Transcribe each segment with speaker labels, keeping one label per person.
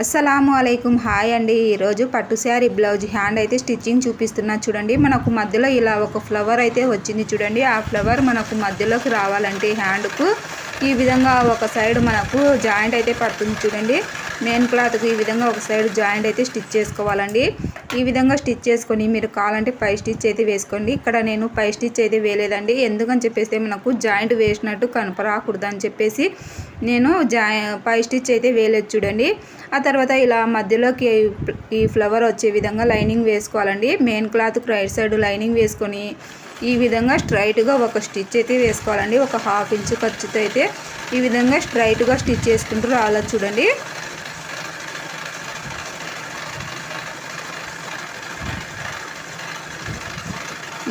Speaker 1: అస్సలాము అలైకుం. హాయ్ అండి. ఈరోజు పట్టు శారీ బ్లౌజ్ హ్యాండ్ అయితే స్టిచ్చింగ్ చూపిస్తున్నా చూడండి. మనకు మధ్యలో ఇలా ఒక ఫ్లవర్ అయితే వచ్చింది చూడండి. ఆ ఫ్లవర్ మనకు మధ్యలోకి రావాలంటే హ్యాండ్కు ఈ విధంగా ఒక సైడ్ మనకు జాయింట్ అయితే పడుతుంది చూడండి. మెయిన్ క్లాత్కు ఈ విధంగా ఒక సైడ్ జాయింట్ అయితే స్టిచ్ చేసుకోవాలండి. ఈ విధంగా స్టిచ్ చేసుకొని మీరు కావాలంటే పై స్టిచ్ అయితే వేసుకోండి. ఇక్కడ నేను పై స్టిచ్ అయితే వేయలేదండి. ఎందుకని చెప్పేసి మనకు జాయింట్ వేసినట్టు కనపరాకూడదు అని చెప్పేసి నేను పై స్టిచ్ అయితే వేయలేదు చూడండి. ఆ తర్వాత ఇలా మధ్యలోకి ఈ ఫ్లవర్ వచ్చే విధంగా లైనింగ్ వేసుకోవాలండి. మెయిన్ క్లాత్కి రైట్ సైడ్ లైనింగ్ వేసుకొని ఈ విధంగా స్ట్రైట్గా ఒక స్టిచ్ అయితే వేసుకోవాలండి. ఒక 1/2 ఇంచు ఖర్చుతో అయితే ఈ విధంగా స్ట్రైట్గా స్టిచ్ చేసుకుంటూ రావాలి చూడండి.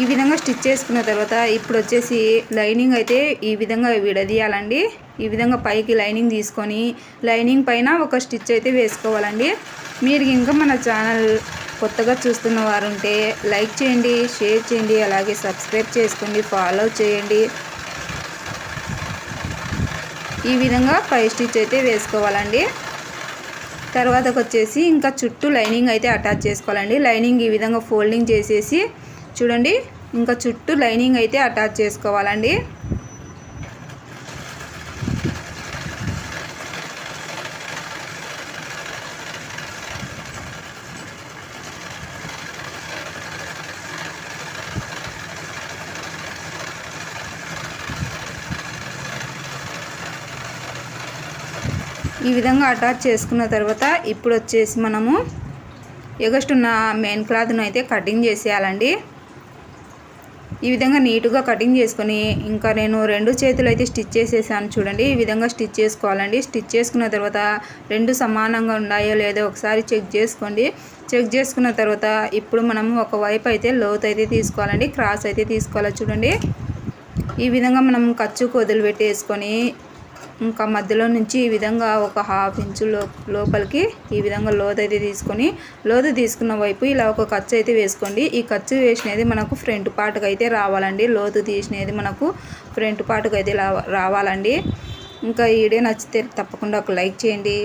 Speaker 1: ఈ విధంగా స్టిచ్ చేసుకున్న తర్వాత ఇప్పుడు వచ్చేసి లైనింగ్ అయితే ఈ విధంగా విడదీయాలండి. ఈ విధంగా పైకి లైనింగ్ తీసుకొని లైనింగ్ పైన ఒక స్టిచ్ అయితే వేసుకోవాలండి. మీరు ఇంకా మన ఛానల్ కొత్తగా చూస్తున్న వారు ఉంటే లైక్ చేయండి, షేర్ చేయండి, అలాగే సబ్స్క్రైబ్ చేసుకోండి, ఫాలో చేయండి. ఈ విధంగా పై స్టిచ్ అయితే వేసుకోవాలండి. తర్వాతకు వచ్చేసి ఇంకా చుట్టూ లైనింగ్ అయితే అటాచ్ చేసుకోవాలండి. లైనింగ్ ఈ విధంగా ఫోల్డింగ్ చేసేసి చూడండి, ఇంకా చుట్టూ లైనింగ్ అయితే అటాచ్ చేసుకోవాలండి. ఈ విధంగా అటాచ్ చేసుకున్న తర్వాత ఇప్పుడు వచ్చేసి మనము ఎగస్ట్ ఉన్న మెయిన్ క్లాత్ను అయితే కటింగ్ చేసేయాలండి. ఈ విధంగా నీట్గా కటింగ్ చేసుకొని ఇంకా నేను 2 చేతులు అయితే స్టిచ్ చేసేసాను చూడండి. ఈ విధంగా స్టిచ్ చేసుకోవాలండి. స్టిచ్ చేసుకున్న తర్వాత 2 సమానంగా ఉన్నాయో లేదో ఒకసారి చెక్ చేసుకోండి. చెక్ చేసుకున్న తర్వాత ఇప్పుడు మనము ఒకవైపు అయితే లోతు అయితే తీసుకోవాలండి, క్రాస్ అయితే తీసుకోవాలి చూడండి. ఈ విధంగా మనం ఖర్చుకు వదిలిపెట్టేసుకొని ఇంకా మధ్యలో నుంచి ఈ విధంగా ఒక 1/2 ఇంచు లోపలికి ఈ విధంగా లోతు అయితే తీసుకొని లోతు తీసుకున్న వైపు ఇలా ఒక ఖర్చు అయితే వేసుకోండి. ఈ ఖర్చు వేసినది మనకు ఫ్రంట్ పార్ట్కి అయితే రావాలండి. లోతు తీసినది మనకు ఫ్రంట్ పార్ట్కి అయితే రావాలండి. ఇంకా ఈ వీడియో నచ్చితే తప్పకుండా ఒక లైక్ చేయండి.